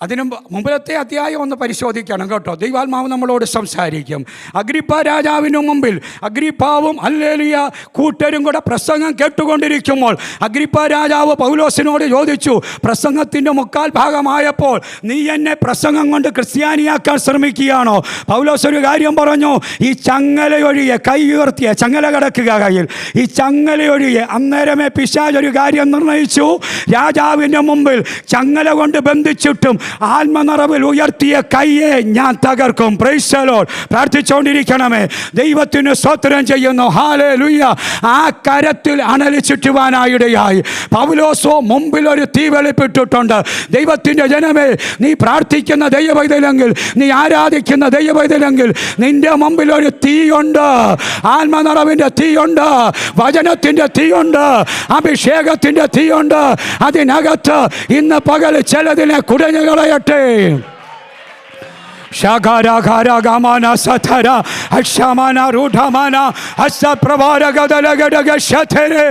അതിന് മുമ്പിലത്തെ അധ്യായം ഒന്ന് പരിശോധിക്കണം കേട്ടോ. ദൈവാത്മാവ് നമ്മളോട് സംസാരിക്കും. അഗ്രിപ്പ രാജാവിന് മുമ്പിൽ അഗ്രിപ്പാവും ഹല്ലേലൂയ കൂട്ടരും കൂടെ പ്രസംഗം കേട്ടുകൊണ്ടിരിക്കുമ്പോൾ അഗ്രിപ്പ രാജാവ് പൗലോസിനോട് ചോദിച്ചു, പ്രസംഗത്തിൻ്റെ മുക്കാൽ ഭാഗമായപ്പോൾ നീ എന്നെ പ്രസംഗം കൊണ്ട് ക്രിസ്ത്യാനിയാക്കാൻ ശ്രമിക്കുകയാണോ? പൗലോസ് ഒരു കാര്യം പറഞ്ഞു, ഈ ചങ്ങലയൊഴിയെ, കൈ ഉയർത്തിയ ചങ്ങല കിടക്കുക കയ്യിൽ, ഈ ചങ്ങലയൊഴിയെ. അന്നേരമേ പിശാച് ഒരു കാര്യം നിർണയിച്ചു, രാജാവിൻ്റെ മുമ്പിൽ ചങ്ങല കൊണ്ട് ബന്ധിച്ചിട്ടും ആത്മനിറവിൽ ഉയർത്തിയ കൈയെ ഞാൻ തകർക്കും. Praise the lord. പ്രാർത്ഥിച്ചുകൊണ്ടിരിക്കണമേ. ദൈവത്തിന് സ്തോത്രം ചെയ്യുന്നു. ഹല്ലേലൂയ. ആ കരത്തിൽ അണലി ചുറ്റുവാനായിടയായി. പൗലോസോ മുമ്പിൽ ഒരു തീ വെളിപ്പെട്ടിട്ടുണ്ട്. ദൈവത്തിൻ്റെ ജനമേ, നീ പ്രാർത്ഥിക്കുന്ന ദൈവവൈതലെങ്കിൽ, നീ ആരാധിക്കുന്ന ദൈവവൈതലെങ്കിൽ നിന്റെ മുമ്പിൽ ഒരു തീയുണ്ട്. ആത്മനിറവിൻ്റെ തീയുണ്ട്, വചനത്തിൻ്റെ തീയുണ്ട്, അഭിഷേകത്തിൻ്റെ തീയുണ്ട്. അതിനകത്ത് ഇന്ന് പകൽ ചിലതിനെ കുടഞ്ഞു കളയട്ടെ. ശാഖാരാഘാരാഗാമാന സഥര അക്ഷമാന രൂഢമാന ഹസ്തപ്രഭാരഗതലഗടഗശഥരെ.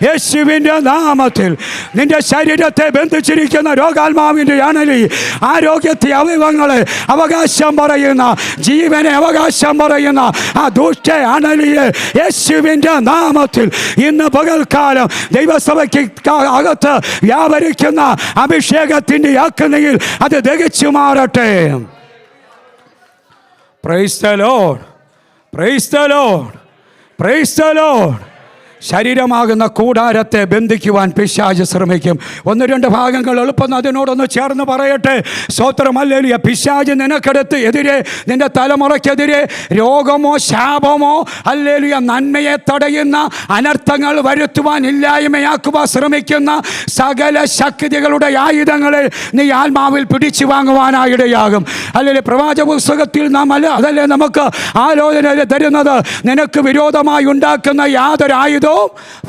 യേശുവിൻ്റെ നാമത്തിൽ നിന്റെ ശരീരത്തെ ബന്ധിച്ചിരിക്കുന്ന രോഗാത്മാവിൻ്റെ അണലി, ആരോഗ്യത്തെ, അവയവങ്ങളെ അവകാശം പറയുന്ന, ജീവനെ അവകാശം പറയുന്ന ആ ദുഷ്ട അണലിയെ യേശുവിൻ്റെ നാമത്തിൽ ഇന്ന് പകൽക്കാലം ദൈവസഭയ്ക്ക് അകത്ത് വ്യാപരിക്കുന്ന അഭിഷേകത്തിൻ്റെ അഗ്നിയിൽ അത് ദഹിച്ചു മാറട്ടെ. Praise the Lord. Praise the Lord. Praise the Lord. ശരീരമാകുന്ന കൂടാരത്തെ ബന്ധിക്കുവാൻ പിശാച് ശ്രമിക്കും. ഒന്ന് രണ്ട് ഭാഗങ്ങൾ എളുപ്പം അതിനോടൊന്ന് ചേർന്ന് പറയട്ടെ. സ്തോത്രം. ഹല്ലേലൂയ. പിശാച് നിനക്കെടുത്ത് എതിരെ, നിന്റെ തലമുറയ്ക്കെതിരെ രോഗമോ ശാപമോ ഹല്ലേലൂയ നന്മയെ തടയുന്ന, അനർത്ഥങ്ങൾ വരുത്തുവാൻ, ഇല്ലായ്മയാക്കുവാൻ ശ്രമിക്കുന്ന സകല ശക്തികളുടെ ആയുധങ്ങളെ നീ ആത്മാവിൽ പിടിച്ചു വാങ്ങുവാനായിടയാകും. അല്ലെങ്കിൽ പ്രവാചക പുസ്തകത്തിൽ നാം അതല്ലേ നമുക്ക് ആലോചന തരുന്നത്, നിനക്ക് വിരോധമായി ഉണ്ടാക്കുന്ന യാതൊരു ആയുധവും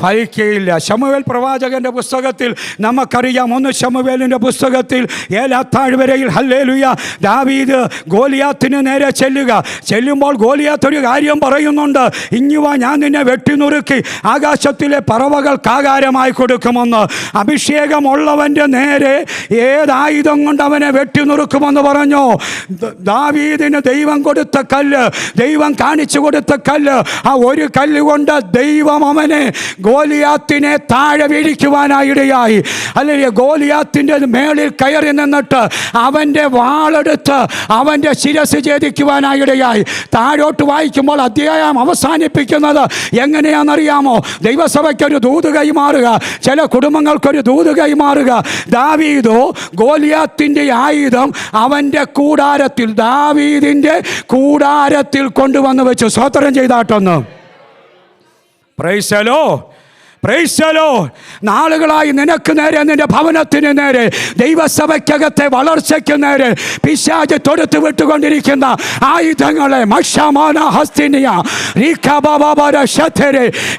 ഫലിക്കുകയില്ല. ശമൂവേൽ പ്രവാചകന്റെ പുസ്തകത്തിൽ നമുക്കറിയാം. 1 ശമൂവേലിൻ്റെ പുസ്തകത്തിൽ 7 താഴ്വരയിൽ ഹല്ലേലൂയ ദാവീദ് ഗോലിയാത്തിന് നേരെ ചെല്ലുമ്പോൾ ഗോലിയാത്ത് ഒരു കാര്യം പറയുന്നുണ്ട്, ഇങ്ങുവാ ഞാൻ നിന്നെ വെട്ടിനുറുക്കി ആകാശത്തിലെ പറവകൾക്ക് ആകാരമായി കൊടുക്കുമെന്ന്. അഭിഷേകമുള്ളവൻ്റെ നേരെ ഏതായുധം കൊണ്ട് അവനെ വെട്ടിനുറുക്കുമെന്ന് പറഞ്ഞു. ദാവീദിന് ദൈവം കൊടുത്ത കല്ല്, ദൈവം കാണിച്ചു കൊടുത്ത കല്ല്, ആ ഒരു കല്ല് കൊണ്ട് ദൈവം അവനെ ഗോലിയാത്തിനെ താഴെ വീഴിക്കുവാനായിടയായി. അല്ലെങ്കിൽ ഗോലിയാത്തിൻ്റെ മേളിൽ കയറി നിന്നിട്ട് അവൻ്റെ വാളെടുത്ത് അവൻ്റെ ശിരസ് ഛേദിക്കുവാനായിടയായി. താഴോട്ട് വായിക്കുമ്പോൾ അധ്യായം അവസാനിപ്പിക്കുന്നത് എങ്ങനെയാണെന്നറിയാമോ? ദൈവസഭയ്ക്കൊരു ദൂത് കൈമാറുക, ചില കുടുംബങ്ങൾക്കൊരു ദൂത് കൈമാറുക. ദാവീദോ ഗോലിയാത്തിൻ്റെ ആയുധം അവൻ്റെ കൂടാരത്തിൽ, ദാവീദിൻ്റെ കൂടാരത്തിൽ കൊണ്ടുവന്ന് വെച്ചു. സ്തോത്രം ചെയ്താട്ടൊന്ന്. Praise the lord. Praise the lord. നാളുകളായി നിനക്ക് നേരെ, നിന്റെ ഭവനത്തിന് നേരെ, ദൈവസഭയ്ക്കകത്തെ വളർച്ചയ്ക്ക് നേരെ പിശാച് തൊടുത്തു വിട്ടുകൊണ്ടിരിക്കുന്ന ആയുധങ്ങളെ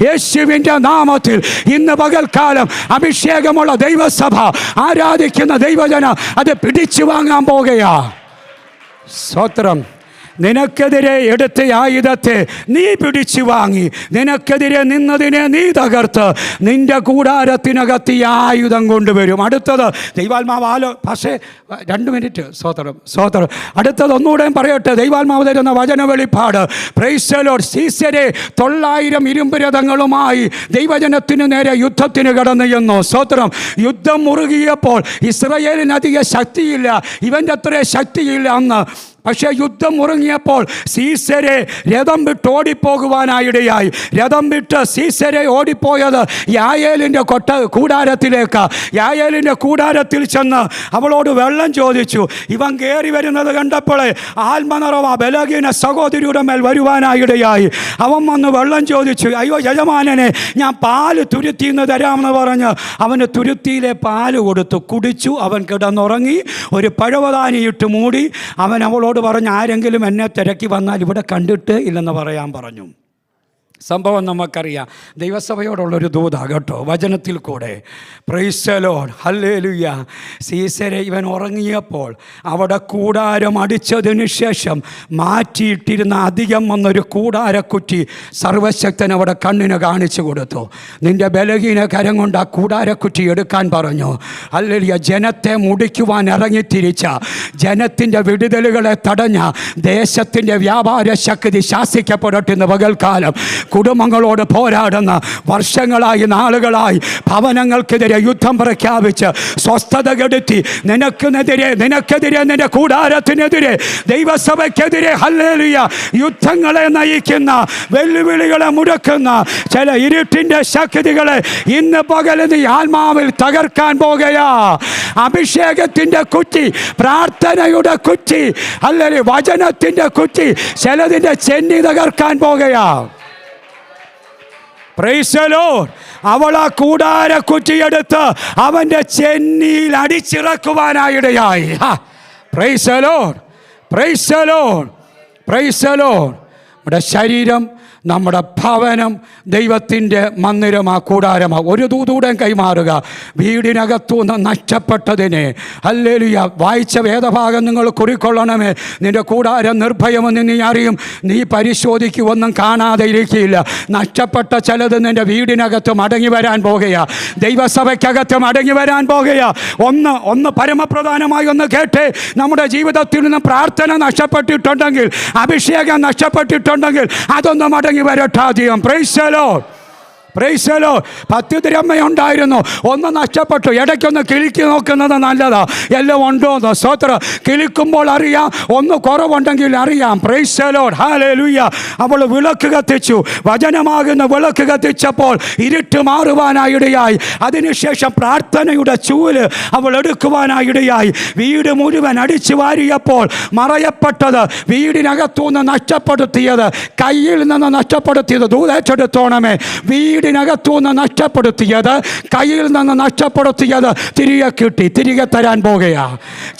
യേശുവിൻ്റെ നാമത്തിൽ ഇന്ന് പകൽക്കാലം അഭിഷേകമുള്ള ദൈവസഭ, ആരാധിക്കുന്ന ദൈവജന അത് പിടിച്ചു വാങ്ങാൻ പോകുകയാ. സ്തോത്രം. നിനക്കെതിരെ എടുത്ത ആയുധത്തെ നീ പിടിച്ചു വാങ്ങി, നിനക്കെതിരെ നിന്നതിനെ നീ തകർത്ത് നിന്റെ കൂടാരത്തിനകത്ത് ഈ ആയുധം കൊണ്ടുവരും. അടുത്തത് ദൈവാത്മാവ് പക്ഷേ 2 മിനിറ്റ്. സ്തോത്രം. അടുത്തത് ഒന്നുകൂടെ പറയട്ടെ. ദൈവാത്മാവ് തരുന്ന വചന വെളിപ്പാട്. Price the Lord. സീസരെ 900 ഇരുമ്പ് രഥങ്ങളുമായി ദൈവജനത്തിന് നേരെ യുദ്ധത്തിന് കടന്നു ചെന്നു. സ്തോത്രം. യുദ്ധം മുറുകിയപ്പോൾ ഇസ്രായേലിന് അധിക ശക്തിയില്ല, ഇവൻ്റെ അത്ര ശക്തിയില്ല അന്ന്. പക്ഷേ യുദ്ധം മുറുങ്ങിയപ്പോൾ സീസരെ രഥം വിട്ട് ഓടിപ്പോകുവാനായിടയായി. രഥം വിട്ട് സീസരെ ഓടിപ്പോയത് യായേലിൻ്റെ കൂടാരത്തിലേക്ക്. യായേലിൻ്റെ കൂടാരത്തിൽ ചെന്ന് അവളോട് വെള്ളം ചോദിച്ചു. ഇവൻ കയറി വരുന്നത് കണ്ടപ്പോഴേ ആത്മനിറവ ബലഹീന സഹോദരിയുടെ മേൽ വരുവാനായിടയായി. അവൻ വന്ന് വെള്ളം ചോദിച്ചു. അയ്യോ യജമാനനെ, ഞാൻ പാല് തുരുത്തിന്ന് തരാമെന്ന് പറഞ്ഞ് അവന് തുരുത്തിയിലെ പാല് കൊടുത്തു. കുടിച്ചു. അവൻ കിടന്നുറങ്ങി. ഒരു പഴവതാനിയിട്ട് മൂടി. അവൻ അവളോട് പറഞ്ഞു, ആരെങ്കിലും എന്നെ തിരക്കി വന്നാൽ ഇവിടെ കണ്ടിട്ട് ഇല്ലെന്ന് പറയാൻ പറഞ്ഞു. സംഭവം നമുക്കറിയാം. ദൈവസഭയോടുള്ളൊരു ദൂതാണ് കേട്ടോ, വചനത്തിൽ കൂടെ. Praise the lord, hallelujah. സീസരെ ഇവൻ ഉറങ്ങിയപ്പോൾ അവിടെ കൂടാരം അടിച്ചതിന് ശേഷം മാറ്റിയിട്ടിരുന്ന അധികം വന്നൊരു കൂടാരക്കുറ്റി സർവശക്തൻ അവിടെ കണ്ണിന് കാണിച്ചു കൊടുത്തു. നിൻ്റെ ബലഹീന കരം കൊണ്ട് ആ കൂടാരക്കുറ്റി എടുക്കാൻ പറഞ്ഞു. ഹല്ലേലൂയ. ജനത്തെ മുടിക്കുവാൻ ഇറങ്ങിത്തിരിച്ച, ജനത്തിൻ്റെ വിടുതലുകളെ തടഞ്ഞ ദേശത്തിൻ്റെ വ്യാപാര ശക്തി ശാസിക്കപ്പെടട്ടെന്ന് പകൽക്കാലം കുടുംബങ്ങളോട് പോരാടുന്ന, വർഷങ്ങളായി നാളുകളായി ഭവനങ്ങൾക്കെതിരെ യുദ്ധം പ്രഖ്യാപിച്ച് സ്വസ്ഥത കെടുത്തി നിനക്കെതിരെ നിന്റെ കൂടാരത്തിനെതിരെ ദൈവസഭയ്ക്കെതിരെ ഹല്ലേലൂയ യുദ്ധങ്ങളെ നയിക്കുന്ന, വെല്ലുവിളികളെ മുടക്കുന്ന ചില ഇരുട്ടിൻ്റെ ശക്തികളെ ഇന്ന് പകൽ നീ ആത്മാവിൽ തകർക്കാൻ പോകുകയാ. അഭിഷേകത്തിൻ്റെ കുറ്റി, പ്രാർത്ഥനയുടെ കുറ്റി, അല്ലെങ്കിൽ വചനത്തിൻ്റെ കുറ്റി ചിലതിൻ്റെ ചെന്നി തകർക്കാൻ പോകുകയാ. Praise the Lord. അവൾ ആ കൂടാര കുറ്റിയെടുത്ത് അവൻ്റെ ചെന്നിയിൽ അടിച്ചിറക്കുവാനായിടയായി. Praise the lord, praise the lord, praise the lord. നമ്മുടെ ശരീരം, നമ്മുടെ ഭവനം ദൈവത്തിൻ്റെ മന്ദിരമാ, കൂടാരമാ. ഒരു ദൂതൂടെ കൈമാറുക. വീടിനകത്തുനിന്ന് നഷ്ടപ്പെട്ടതിനെ, ഹല്ലേലൂയ, വായിച്ച വേദഭാഗം നിങ്ങൾ കുറിക്കൊള്ളണമേ. നിൻ്റെ കൂടാരം നിർഭയമെന്ന് നീ അറിയും. നീ പരിശോധിക്കുക, ഒന്നും കാണാതെ ഇരിക്കില്ല. നഷ്ടപ്പെട്ട ചിലത് നിൻ്റെ വീടിനകത്ത് മടങ്ങി വരാൻ പോകുക, ദൈവസഭയ്ക്കകത്ത് മടങ്ങി വരാൻ പോകുക. ഒന്ന് പരമപ്രധാനമായി ഒന്ന് കേട്ടേ. നമ്മുടെ ജീവിതത്തിൽ നിന്ന് പ്രാർത്ഥന നഷ്ടപ്പെട്ടിട്ടുണ്ടെങ്കിൽ, അഭിഷേകം നഷ്ടപ്പെട്ടിട്ടുണ്ടെങ്കിൽ അതൊന്ന് മടങ്ങി വരട്ടാധികം. Praise the lord, praise the lord. 10 തിരമ്മയുണ്ടായിരുന്നു, ഒന്ന് നഷ്ടപ്പെട്ടു. ഇടയ്ക്കൊന്ന് കിളിക്ക് നോക്കുന്നത് നല്ലതാ, എല്ലാം ഉണ്ടോന്ന്. സ്തോത്രം. കിളിക്കുമ്പോൾ അറിയാം, ഒന്ന് കുറവുണ്ടെങ്കിൽ അറിയാം. Price the lord, hallelujah. അവൾ വിളക്ക് കത്തിച്ചു. വചനമാകുന്ന വിളക്ക് കത്തിച്ചപ്പോൾ ഇരുട്ട് മാറുവാനായിടയായി. അതിനുശേഷം പ്രാർത്ഥനയുടെ ചൂല് അവൾ എടുക്കുവാനായിടയായി. വീട് മുഴുവൻ അടിച്ചു വാരിയപ്പോൾ മറയപ്പെട്ടത്, വീടിനകത്തുനിന്ന് നഷ്ടപ്പെടുത്തിയത്, കയ്യിൽ നിന്ന് നഷ്ടപ്പെടുത്തിയത് ദൂതേറ്റെടുത്തോണമേ. വീടിനകത്തുനിന്ന് നഷ്ടപ്പെടുത്തിയത്, കയ്യിൽ നിന്ന് നഷ്ടപ്പെടുത്തിയത് തിരികെ കിട്ടി. തിരികെ തരാൻ പോകുകയാ.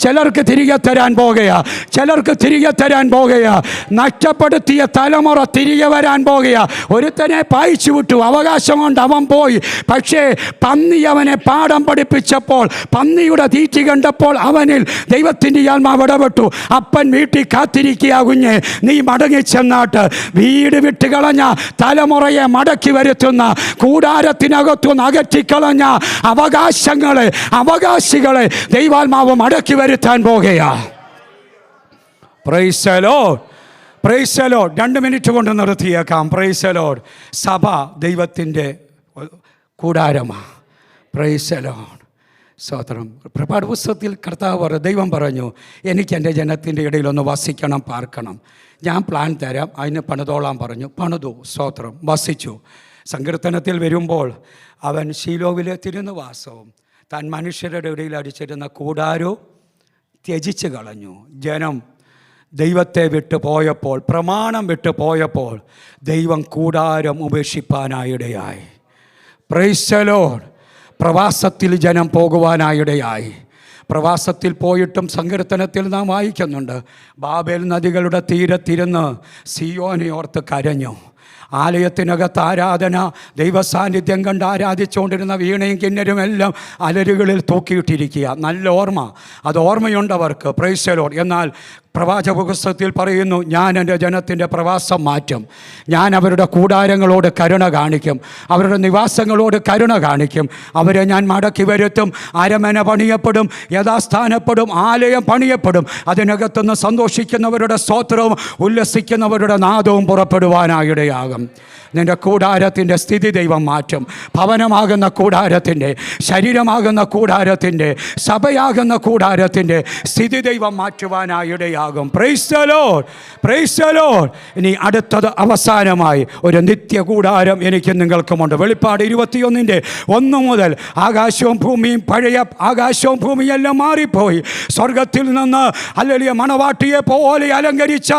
ചിലർക്ക് തിരികെ തരാൻ പോകുകയാ. ചിലർക്ക് തിരികെ തരാൻ പോകുകയാ. നഷ്ടപ്പെടുത്തിയ തലമുറ തിരികെ വരാൻ പോകുകയാ. ഒരുത്തനെ പായിച്ചു വിട്ടു, അവകാശം കൊണ്ട് അവൻ പോയി. പക്ഷേ പന്നി അവനെ പാഠം പഠിപ്പിച്ചപ്പോൾ, പന്നിയുടെ തീറ്റി കണ്ടപ്പോൾ അവനിൽ ദൈവത്തിൻ്റെ ആത്മാവ് ഇടപെട്ടു. അപ്പൻ വീട്ടിൽ കാത്തിരിക്കുക, കുഞ്ഞെ നീ മടങ്ങിച്ചെന്നാട്ട്. വീട് വിട്ടുകളഞ്ഞ തലമുറയെ മടക്കി വരുത്തുന്ന, കൂടാരത്തിനകത്തുനിന്ന് അകറ്റിക്കളഞ്ഞ അവകാശികളെ ദൈവാത്മാവ് മടക്കി വരുത്താൻ പോകുകയാ. Praise the lord, praise the lord. 2 minute കൊണ്ട് നിർത്തിയേക്കാം. Price the Lord. സഭ ദൈവത്തിൻ്റെ കൂടാരമാണ്. Price the lord. സ്തോത്രം. പ്രഭാത പുസ്തകത്തിൽ കർത്താവ് ദൈവം പറഞ്ഞു, എനിക്ക് എൻ്റെ ജനത്തിൻ്റെ ഇടയിലൊന്ന് വസിക്കണം, പാർക്കണം. ഞാൻ പ്ലാൻ തരാം, അതിന് പണിതോളാൻ പറഞ്ഞു. പണിതു. സ്തോത്രം. വസിച്ചു. സങ്കീർത്തനത്തിൽ വരുമ്പോൾ അവൻ ശീലോവിലെ തിരുനിവാസവും താൻ മനുഷ്യരുടെ ഇടയിൽ അടിച്ചിരുന്ന കൂടാരവും ത്യജിച്ച് കളഞ്ഞു. ജനം ദൈവത്തെ വിട്ടു പോയപ്പോൾ, പ്രമാണം വിട്ടു പോയപ്പോൾ ദൈവം കൂടാരം ഉപേക്ഷിപ്പാനായിടയായി. Praise the lord. പ്രവാസത്തിൽ ജനം പോകുവാനായിടയായി. പ്രവാസത്തിൽ പോയിട്ടും സങ്കീർത്തനത്തിൽ നാം വായിക്കുന്നുണ്ട്, ബാബേൽ നദികളുടെ തീരത്തിരുന്ന് സിയോനെ ഓർത്ത് കരഞ്ഞു. ആലയത്തിനകത്ത് ആരാധന, ദൈവസാന്നിധ്യം കണ്ട് ആരാധിച്ചുകൊണ്ടിരുന്ന വീണയും കിന്നരും എല്ലാം അലരുകളിൽ തൂക്കിയിട്ടിരിക്കുക. നല്ല ഓർമ്മ, അത് ഓർമ്മയുണ്ടവർക്ക്. Price the Lord. എന്നാൽ പ്രവാചക പുസ്തകത്തിൽ പറയുന്നു, ഞാൻ എൻ്റെ ജനത്തിൻ്റെ പ്രവാസം മാറ്റും. ഞാൻ അവരുടെ കൂടാരങ്ങളോട് കരുണ കാണിക്കും, അവരുടെ നിവാസങ്ങളോട് കരുണ കാണിക്കും. അവരെ ഞാൻ മടക്കി വരുത്തും. അരമന പണിയപ്പെടും, യഥാസ്ഥാനപ്പെടും, ആലയം പണിയപ്പെടും. അതിനകത്തുനിന്ന് സന്തോഷിക്കുന്നവരുടെ സ്തോത്രവും ഉല്ലസിക്കുന്നവരുടെ നാദവും പുറപ്പെടുവാനായിടയാകും. നിൻ്റെ കൂടാരത്തിൻ്റെ സ്ഥിതി ദൈവം മാറ്റും. ഭവനമാകുന്ന കൂടാരത്തിൻ്റെ, ശരീരമാകുന്ന കൂടാരത്തിൻ്റെ, സഭയാകുന്ന കൂടാരത്തിൻ്റെ സ്ഥിതി ദൈവം മാറ്റുവാനായിടയാകും. Praise the lord, praise the lord. ഇനി അടുത്തത് അവസാനമായി ഒരു നിത്യ കൂടാരം എനിക്ക് നിങ്ങൾക്കുമുണ്ട്. വെളിപ്പാട് 21:1 മുതൽ ആകാശവും ഭൂമിയും, പഴയ ആകാശവും ഭൂമിയെല്ലാം മാറിപ്പോയി. സ്വർഗത്തിൽ നിന്ന് ഹല്ലേലൂയ മണവാട്ടിയെ പോലെ അലങ്കരിച്ച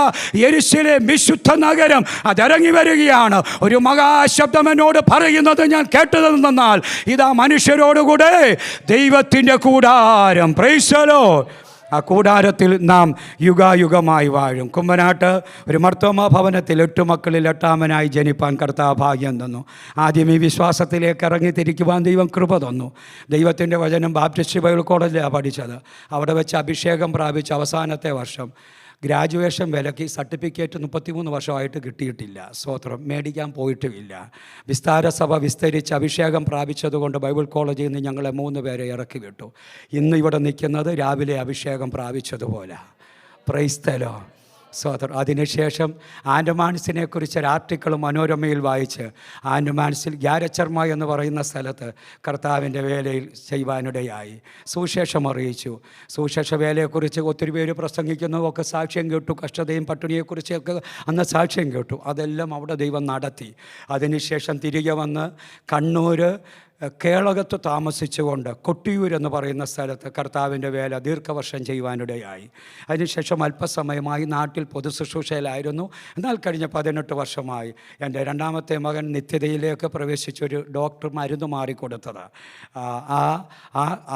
യെരൂശലേം വിശുദ്ധ നഗരം അതിറങ്ങി വരികയാണ്. ഒരു മഹാശബ്ദം എന്നോട് പറയുന്നത് ഞാൻ കേട്ടതെന്നാൽ, ഇതാ മനുഷ്യരോടുകൂടെ ദൈവത്തിൻ്റെ കൂടാരം. Price the Lord. ആ കൂടാരത്തിൽ നാം യുഗായുഗമായി വാഴും. കുമ്പനാട്ട് ഒരു മർത്തോമ ഭവനത്തിൽ 8 മക്കളിൽ 8-ാമനായി ജനിപ്പാൻ കർത്താവ് ഭാഗ്യം തന്നു. ആദ്യം ഈ വിശ്വാസത്തിലേക്ക് ഇറങ്ങി തിരിക്കുവാൻ ദൈവം കൃപ തന്നു. ദൈവത്തിൻ്റെ വചനം ബാപ്റ്റിസ്റ്റ് ബൈബിൾ കോളേജിലാണ് പഠിച്ചത്. അവിടെ വെച്ച് അഭിഷേകം പ്രാപിച്ച അവസാനത്തെ വർഷം ഗ്രാജുവേഷൻ വിലക്ക് സർട്ടിഫിക്കറ്റ് 33 വർഷമായിട്ട് കിട്ടിയിട്ടില്ല. സ്തോത്രം. മേടിക്കാൻ പോയിട്ടുമില്ല. വിസ്താര സഭ വിസ്തരിച്ച് അഭിഷേകം പ്രാപിച്ചതുകൊണ്ട് ബൈബിൾ കോളേജിൽ നിന്ന് ഞങ്ങളെ 3 പേരെ ഇറക്കി വിട്ടു. ഇന്ന് ഇവിടെ നിൽക്കുന്നത് രാവിലെ അഭിഷേകം പ്രാപിച്ചതുപോലെ. Price the lord. സ്തോത്രം. അതിനുശേഷം ആൻഡമാൻസിനെക്കുറിച്ച് ഒരു ആർട്ടിക്കിൾ മനോരമയിൽ വായിച്ച് ആൻഡമാൻസിൽ ഗ്യാരച്ചർമ എന്ന് പറയുന്ന സ്ഥലത്ത് കർത്താവിൻ്റെ വേലയിൽ ചെയ്യുവാനിടയായി. സുവിശേഷം അറിയിച്ചു. സുവിശേഷ വേലയെക്കുറിച്ച് ഒത്തിരി പേര് പ്രസംഗിക്കുന്നതൊക്കെ സാക്ഷ്യം കേട്ടു. കഷ്ടതയും പട്ടിണിയെക്കുറിച്ചൊക്കെ അന്ന് സാക്ഷ്യം കേട്ടു. അതെല്ലാം അവിടെ ദൈവം നടത്തി. അതിനുശേഷം തിരികെ വന്ന് കണ്ണൂർ കേളകത്ത് താമസിച്ചുകൊണ്ട് കൊട്ടിയൂർ എന്ന് പറയുന്ന സ്ഥലത്ത് കർത്താവിൻ്റെ വേല ദീർഘവർഷം ചെയ്യുവാനിടയായി. അതിനുശേഷം അല്പസമയമായി നാട്ടിൽ പൊതുശുശ്രൂഷയിലായിരുന്നു. എന്നാൽ കഴിഞ്ഞ 18 വർഷമായി എൻ്റെ 2ാമത്തെ മകൻ നിത്യതയിലേക്ക് പ്രവേശിച്ചൊരു ഡോക്ടർ മരുന്ന് മാറിക്കൊടുത്തത്.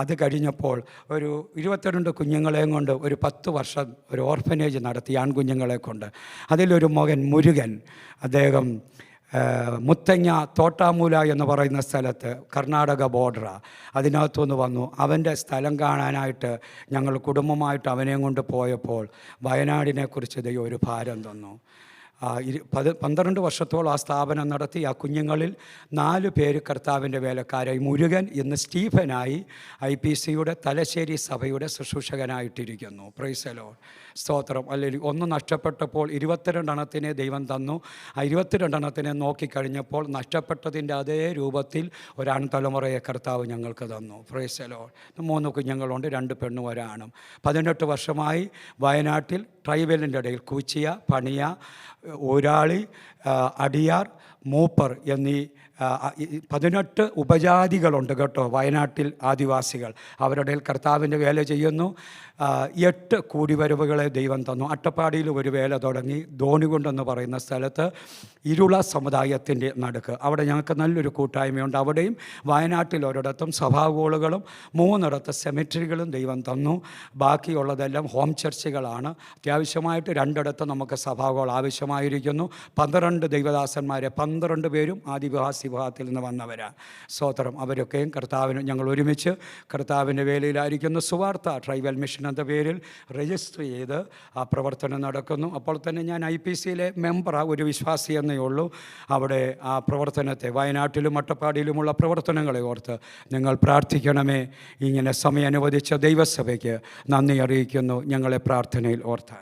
അത് കഴിഞ്ഞപ്പോൾ ഒരു 22 കുഞ്ഞുങ്ങളെയും കൊണ്ട് ഒരു 10 വർഷം ഒരു ഓർഫനേജ് നടത്തി, ആൺകുഞ്ഞുങ്ങളെ കൊണ്ട്. അതിലൊരു മകൻ മുരുകൻ, അദ്ദേഹം മുത്തങ്ങ തോട്ടാമൂല എന്ന് പറയുന്ന സ്ഥലത്ത് കർണാടക ബോർഡറാണ്. അതിനകത്തുനിന്ന് വന്നു. അവൻ്റെ സ്ഥലം കാണാനായിട്ട് ഞങ്ങൾ കുടുംബമായിട്ട് അവനെയും കൊണ്ട് പോയപ്പോൾ വയനാടിനെക്കുറിച്ച് ദൈവം ഒരു ഭാരം തന്നു. 12 വർഷത്തോളം ആ സ്ഥാപനം നടത്തി. ആ കുഞ്ഞുങ്ങളിൽ 4 പേര് കർത്താവിൻ്റെ വേലക്കാരായി. മുരുകൻ ഇന്ന് സ്റ്റീഫനായി IPCയുടെ തലശ്ശേരി സഭയുടെ ശുശ്രൂഷകനായിട്ടിരിക്കുന്നു. Price the lord. സ്തോത്രം. അല്ലെങ്കിൽ 1 നഷ്ടപ്പെട്ടപ്പോൾ 22 ദൈവം തന്നു. ആ 22 നോക്കിക്കഴിഞ്ഞപ്പോൾ നഷ്ടപ്പെട്ടതിൻ്റെ അതേ രൂപത്തിൽ ഒരാൺ തലമുറയെ കർത്താവ് ഞങ്ങൾക്ക് തന്നു. Price the Lord. 3 കുഞ്ഞുങ്ങളുണ്ട്, 2 പെണ്ണും 1 ആണും. 18 വർഷമായി വയനാട്ടിൽ ട്രൈബലിൻ്റെ ഇടയിൽ കൂച്ചിയ, പണിയ, ഊരാളി, അടിയാർ, മൂപ്പർ എന്നീ 18 ഉപജാതികളുണ്ട് കേട്ടോ വയനാട്ടിൽ, ആദിവാസികൾ. അവരുടെ കർത്താവിൻ്റെ വേല ചെയ്യുന്നു. 8 കൂടിവരവുകളെ ദൈവം തന്നു. അട്ടപ്പാടിയിൽ ഒരു വേല തുടങ്ങി. ധോണികുണ്ടെന്ന് പറയുന്ന സ്ഥലത്ത് ഇരുള സമുദായത്തിൻ്റെ നടുക്ക് അവിടെ ഞങ്ങൾക്ക് നല്ലൊരു കൂട്ടായ്മയുണ്ട്. അവിടെയും വയനാട്ടിൽ ഒരിടത്തും സഭാഗോളുകളും 3 സെമിറ്ററികളും ദൈവം തന്നു. ബാക്കിയുള്ളതെല്ലാം ഹോം ചർച്ചുകളാണ്. അത്യാവശ്യമായിട്ട് 2 നമുക്ക് സഭാഗോൾ ആവശ്യമായിരിക്കുന്നു. 12 ദൈവദാസന്മാരെ 12 പേരും ആദിവാസി വിഭാഗത്തിൽ നിന്ന് വന്നവരാണ്. സ്തോത്രം. അവരൊക്കെയും കർത്താവിന് ഞങ്ങൾ ഒരുമിച്ച് കർത്താവിൻ്റെ വേലയിലായിരിക്കുന്നു. സുവാർത്ത ട്രൈബൽ മിഷൻ എന്ന പേരിൽ രജിസ്റ്റർ ചെയ്ത് ആ പ്രവർത്തനം നടക്കുന്നു. അപ്പോൾ തന്നെ ഞാൻ IPCയിലെ മെമ്പറാണ്, ഒരു വിശ്വാസി എന്നേ ഉള്ളൂ. അവിടെ ആ പ്രവർത്തനത്തെ വയനാട്ടിലും അട്ടപ്പാടിയിലുമുള്ള പ്രവർത്തനങ്ങളെ ഓർത്ത് നിങ്ങൾ പ്രാർത്ഥിക്കണമേ. ഇങ്ങനെ സമയം അനുവദിച്ച ദൈവസഭയ്ക്ക് നന്ദി അറിയിക്കുന്നു. ഞങ്ങളെ പ്രാർത്ഥനയിൽ ഓർത്താൽ